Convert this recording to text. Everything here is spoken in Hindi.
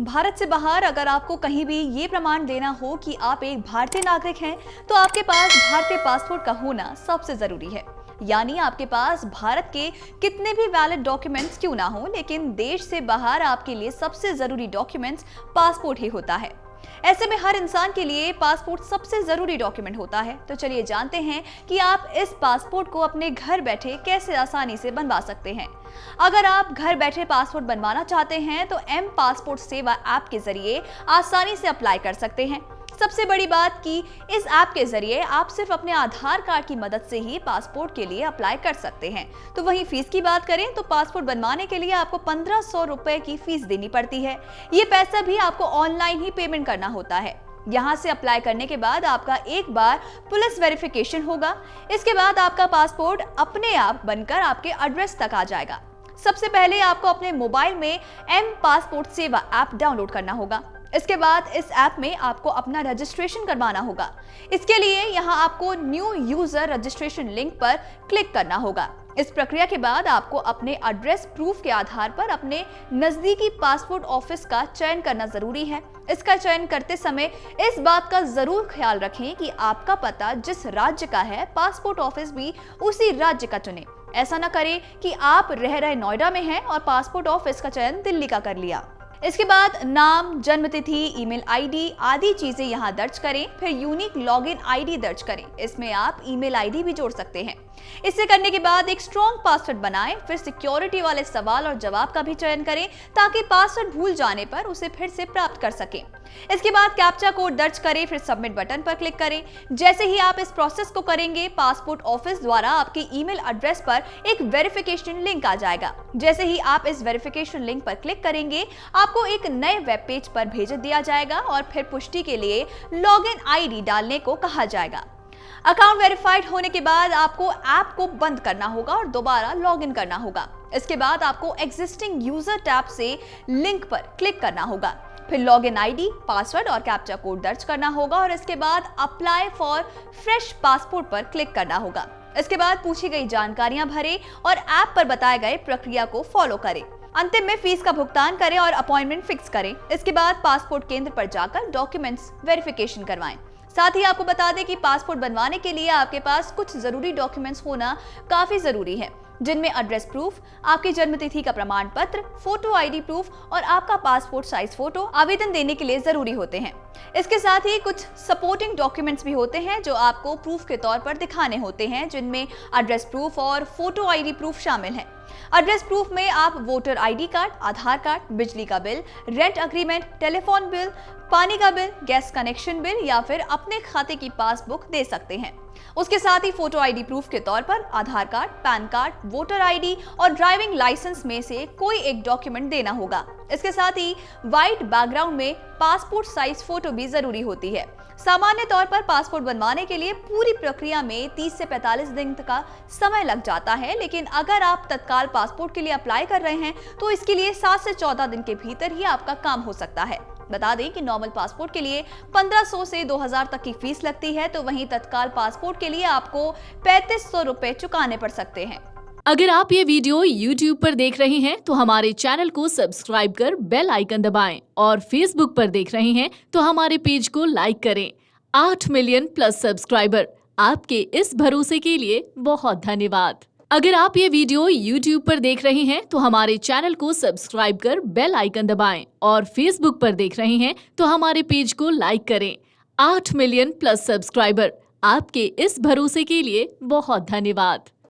भारत से बाहर अगर आपको कहीं भी ये प्रमाण देना हो कि आप एक भारतीय नागरिक हैं, तो आपके पास भारतीय पासपोर्ट का होना सबसे जरूरी है। यानी आपके पास भारत के कितने भी वैलिड डॉक्यूमेंट्स क्यों ना हो, लेकिन देश से बाहर आपके लिए सबसे जरूरी डॉक्यूमेंट्स पासपोर्ट ही होता है। ऐसे में हर इंसान के लिए पासपोर्ट सबसे जरूरी डॉक्यूमेंट होता है। तो चलिए जानते हैं कि आप इस पासपोर्ट को अपने घर बैठे कैसे आसानी से बनवा सकते हैं। अगर आप घर बैठे पासपोर्ट बनवाना चाहते हैं तो एम पासपोर्ट सेवा ऐप के जरिए आसानी से अप्लाई कर सकते हैं। सबसे बड़ी बात कि इस ऐप के जरिए आप सिर्फ अपने आधार कार्ड की मदद से ही पासपोर्ट के लिए अप्लाई कर सकते हैं। तो वहीं फीस की बात करें तो पासपोर्ट बनवाने के लिए आपको 1500 रुपए की फीस देनी पड़ती है। ये पैसा भी आपको ऑनलाइन ही पेमेंट करना होता है। यहाँ से अप्लाई करने के बाद आपका एक बार पुलिस वेरिफिकेशन होगा। इसके बाद आपका पासपोर्ट अपने आप बनकर आपके एड्रेस तक आ जाएगा। सबसे पहले आपको अपने मोबाइल में एम पासपोर्ट सेवा ऐप डाउनलोड करना होगा। इसके बाद इस ऐप में आपको अपना रजिस्ट्रेशन करवाना होगा। इसके लिए यहाँ आपको न्यू यूजर रजिस्ट्रेशन लिंक पर क्लिक करना होगा। इस प्रक्रिया के बाद आपको अपने एड्रेस प्रूफ के आधार पर अपने नजदीकी पासपोर्ट ऑफिस का चयन करना जरूरी है। इसका चयन करते समय इस बात का जरूर ख्याल रखें कि आपका पता जिस राज्य का है, पासपोर्ट ऑफिस भी उसी राज्य का चुने। ऐसा न करें कि आप रह रहे नोएडा में हैं और पासपोर्ट ऑफिस का चयन दिल्ली का कर लिया। इसके बाद नाम, जन्मतिथि, ईमेल आईडी आदि चीजें यहाँ दर्ज करें। फिर यूनिक लॉगिन आईडी दर्ज करें। इसमें आप ईमेल आईडी भी जोड़ सकते हैं। इसे करने के बाद एक स्ट्रॉन्ग पासवर्ड बनाएं। फिर सिक्योरिटी वाले सवाल और जवाब का भी चयन करें ताकि पासवर्ड भूल जाने पर उसे फिर से प्राप्त कर सकें। इसके बाद कैप्चा कोड दर्ज करें। फिर सबमिट बटन पर क्लिक करें। जैसे ही आप इस प्रोसेस को करेंगे, पासपोर्ट ऑफिस द्वारा आपके ईमेल एड्रेस पर एक वेरिफिकेशन लिंक आ जाएगा। जैसे ही आप इस वेरिफिकेशन लिंक पर क्लिक करेंगे, आपको एक नए वेब पेज पर भेज दिया जाएगा और फिर पुष्टि के लिए लॉगिन आईडी डालने को कहा जाएगा। अकाउंट वेरीफाइड होने के बाद आपको ऐप को बंद करना होगा और दोबारा लॉगिन करना होगा। इसके बाद आपको एग्जिस्टिंग यूजर टैब से लिंक पर क्लिक करना होगा। फिर लॉगिन आईडी, पासवर्ड और कैप्चा कोड दर्ज करना होगा और इसके बाद अप्लाई फॉर फ्रेश पासपोर्ट पर क्लिक करना होगा। इसके बाद पूछी गई जानकारियां भरें और ऐप पर बताए गए प्रक्रिया को फॉलो करें। अंतिम में फीस का भुगतान करें और अपॉइंटमेंट फिक्स करें। इसके बाद पासपोर्ट केंद्र पर जाकर डॉक्यूमेंट्स वेरिफिकेशन करवाएं। साथ ही आपको बता दें कि पासपोर्ट बनवाने के लिए आपके पास कुछ जरूरी डॉक्यूमेंट्स होना काफी जरूरी है, जिनमें एड्रेस प्रूफ, आपकी जन्मतिथि का प्रमाण पत्र, फोटो आईडी प्रूफ और आपका पासपोर्ट साइज फोटो आवेदन देने के लिए जरूरी होते हैं। इसके साथ ही कुछ सपोर्टिंग डॉक्यूमेंट्स भी होते हैं जो आपको प्रूफ के तौर पर दिखाने होते हैं, जिनमें एड्रेस प्रूफ और फोटो आईडी प्रूफ शामिल हैं। एड्रेस प्रूफ में आप वोटर आईडी कार्ड, आधार कार्ड, बिजली का bill, rent agreement, telephone bill, पानी का बिल, गैस कनेक्शन बिल या फिर अपने खाते की पासबुक दे सकते हैं। उसके साथ ही फोटो आईडी प्रूफ के तौर पर Aadhaar card, PAN card, voter ID और ड्राइविंग लाइसेंस में से कोई एक डॉक्यूमेंट देना होगा। इसके साथ ही व्हाइट बैकग्राउंड में पासपोर्ट साइज फोटो भी जरूरी होती है। सामान्य तौर पर पासपोर्ट बनवाने के लिए पूरी प्रक्रिया में 30 से 45 दिन का समय लग जाता है, लेकिन अगर आप तत्काल पासपोर्ट के लिए अप्लाई कर रहे हैं तो इसके लिए 7 से 14 दिन के भीतर ही आपका काम हो सकता है। बता दें कि नॉर्मल पासपोर्ट के लिए 1500 से 2000 तक की फीस लगती है, तो वहीं तत्काल पासपोर्ट के लिए आपको 3500 रुपए चुकाने पड़ सकते हैं। अगर आप ये वीडियो YouTube पर देख रहे हैं तो हमारे चैनल को सब्सक्राइब कर बेल आइकन दबाएं और Facebook पर देख रहे हैं तो हमारे पेज को लाइक करें। 8 मिलियन प्लस सब्सक्राइबर, आपके इस भरोसे के लिए बहुत धन्यवाद। अगर आप ये वीडियो YouTube पर देख रहे हैं तो हमारे चैनल को सब्सक्राइब कर बेल आइकन दबाएं और Facebook पर देख रहे हैं तो हमारे पेज को लाइक करें। 8 मिलियन प्लस सब्सक्राइबर, आपके इस भरोसे के लिए बहुत धन्यवाद।